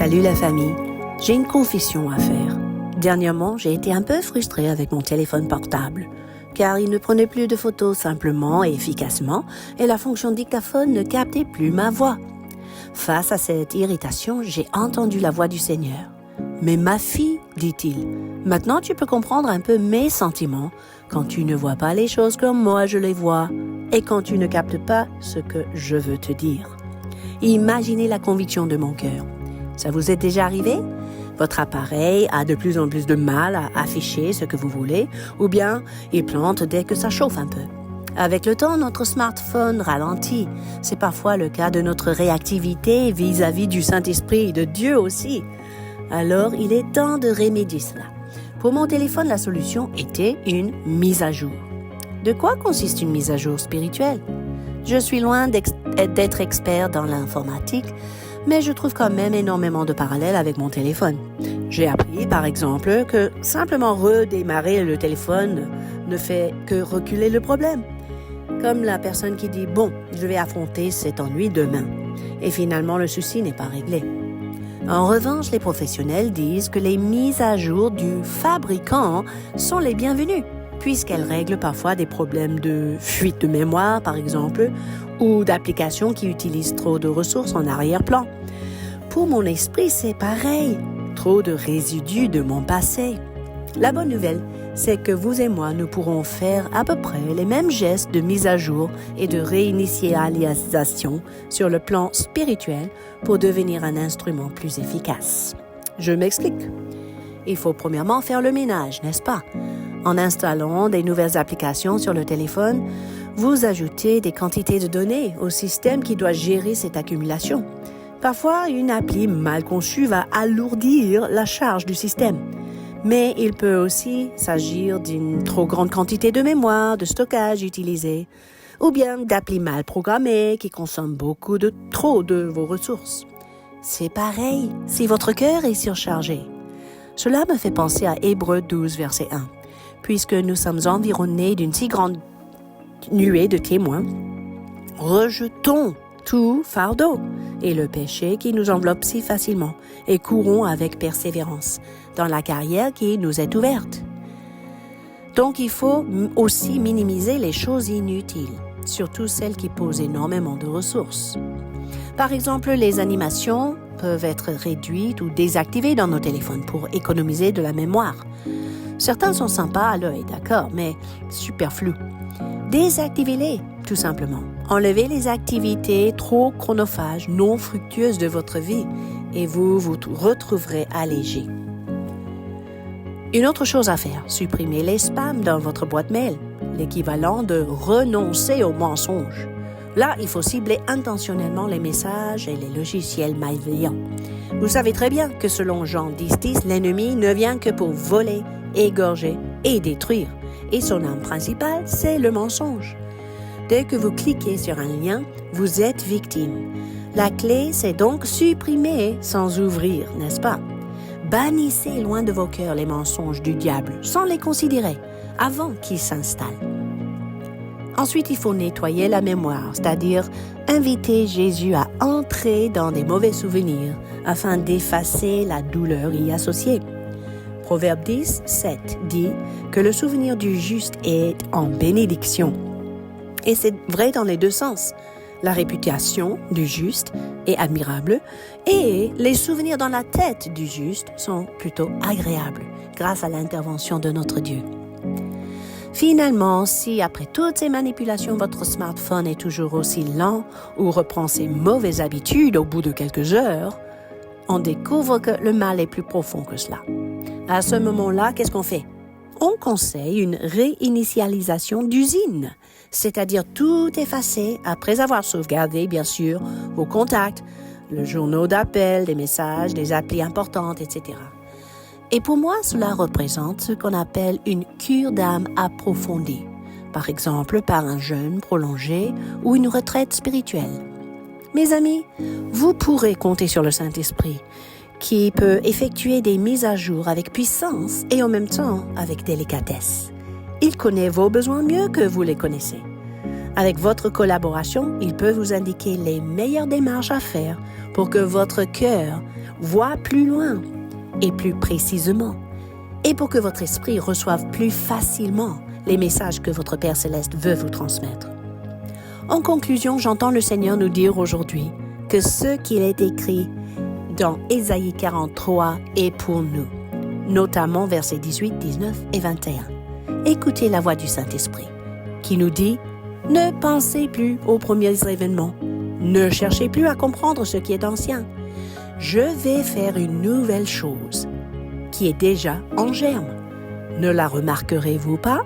Salut la famille, j'ai une confession à faire. Dernièrement, j'ai été un peu frustrée avec mon téléphone portable, car il ne prenait plus de photos simplement et efficacement, et la fonction dictaphone ne captait plus ma voix. Face à cette irritation, j'ai entendu la voix du Seigneur. « Mais ma fille, dit-il, maintenant tu peux comprendre un peu mes sentiments quand tu ne vois pas les choses comme moi je les vois et quand tu ne captes pas ce que je veux te dire. » Imaginez la conviction de mon cœur. Ça vous est déjà arrivé? Votre appareil a de plus en plus de mal à afficher ce que vous voulez, ou bien il plante dès que ça chauffe un peu. Avec le temps, notre smartphone ralentit. C'est parfois le cas de notre réactivité vis-à-vis du Saint-Esprit et de Dieu aussi. Alors, il est temps de remédier cela. Pour mon téléphone, la solution était une mise à jour. De quoi consiste une mise à jour spirituelle? Je suis loin d'être expert dans l'informatique, mais je trouve quand même énormément de parallèles avec mon téléphone. J'ai appris, par exemple, que simplement redémarrer le téléphone ne fait que reculer le problème. Comme la personne qui dit « Bon, je vais affronter cet ennui demain ». Et finalement, le souci n'est pas réglé. En revanche, les professionnels disent que les mises à jour du fabricant sont les bienvenues, puisqu'elles règlent parfois des problèmes de fuite de mémoire, par exemple, ou d'applications qui utilisent trop de ressources en arrière-plan. Pour mon esprit, c'est pareil. Trop de résidus de mon passé. La bonne nouvelle, c'est que vous et moi, nous pourrons faire à peu près les mêmes gestes de mise à jour et de réinitialisation sur le plan spirituel pour devenir un instrument plus efficace. Je m'explique. Il faut premièrement faire le ménage, n'est-ce pas? En installant des nouvelles applications sur le téléphone, vous ajoutez des quantités de données au système qui doit gérer cette accumulation. Parfois, une appli mal conçue va alourdir la charge du système. Mais il peut aussi s'agir d'une trop grande quantité de mémoire, de stockage utilisé, ou bien d'applis mal programmées qui consomment trop de vos ressources. C'est pareil si votre cœur est surchargé. Cela me fait penser à Hébreux 12, verset 1. Puisque nous sommes environnés d'une si grande nuée de témoins, rejetons tout fardeau et le péché qui nous enveloppe si facilement et courons avec persévérance dans la carrière qui nous est ouverte. Donc il faut aussi minimiser les choses inutiles, surtout celles qui posent énormément de ressources. Par exemple, les animations peuvent être réduites ou désactivées dans nos téléphones pour économiser de la mémoire. Certains sont sympas à l'œil, d'accord, mais superflus. Désactivez-les, tout simplement. Enlevez les activités trop chronophages, non fructueuses de votre vie et vous vous retrouverez allégé. Une autre chose à faire, supprimez les spams dans votre boîte mail, l'équivalent de renoncer aux mensonges. Là, il faut cibler intentionnellement les messages et les logiciels malveillants. Vous savez très bien que selon Jean 10:10, l'ennemi ne vient que pour voler, égorger et détruire. Et son arme principale, c'est le mensonge. Dès que vous cliquez sur un lien, vous êtes victime. La clé, c'est donc supprimer sans ouvrir, n'est-ce pas? Bannissez loin de vos cœurs les mensonges du diable, sans les considérer, avant qu'ils s'installent. Ensuite, il faut nettoyer la mémoire, c'est-à-dire inviter Jésus à entrer dans des mauvais souvenirs afin d'effacer la douleur y associée. Proverbe 10, 7 dit que le souvenir du juste est en bénédiction. Et c'est vrai dans les deux sens. La réputation du juste est admirable et les souvenirs dans la tête du juste sont plutôt agréables grâce à l'intervention de notre Dieu. Finalement, si après toutes ces manipulations, votre smartphone est toujours aussi lent ou reprend ses mauvaises habitudes au bout de quelques heures, on découvre que le mal est plus profond que cela. À ce moment-là, qu'est-ce qu'on fait? On conseille une réinitialisation d'usine, c'est-à-dire tout effacer après avoir sauvegardé, bien sûr, vos contacts, le journal d'appel, des messages, des applis importantes, etc. Et pour moi, cela représente ce qu'on appelle une cure d'âme approfondie, par exemple par un jeûne prolongé ou une retraite spirituelle. Mes amis, vous pourrez compter sur le Saint-Esprit, qui peut effectuer des mises à jour avec puissance et en même temps avec délicatesse. Il connaît vos besoins mieux que vous les connaissez. Avec votre collaboration, il peut vous indiquer les meilleures démarches à faire pour que votre cœur voit plus loin et plus précisément, et pour que votre esprit reçoive plus facilement les messages que votre Père Céleste veut vous transmettre. En conclusion, j'entends le Seigneur nous dire aujourd'hui que ce qu'il est écrit dans Ésaïe 43 est pour nous, notamment versets 18, 19 et 21. Écoutez la voix du Saint-Esprit qui nous dit « Ne pensez plus aux premiers événements, ne cherchez plus à comprendre ce qui est ancien. Je vais faire une nouvelle chose qui est déjà en germe. Ne la remarquerez-vous pas?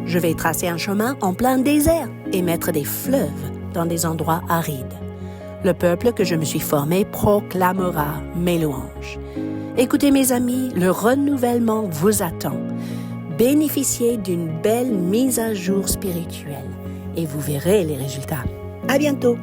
Je vais tracer un chemin en plein désert et mettre des fleuves dans des endroits arides. Le peuple que je me suis formé proclamera mes louanges. » Écoutez mes amis, le renouvellement vous attend. Bénéficiez d'une belle mise à jour spirituelle et vous verrez les résultats. À bientôt!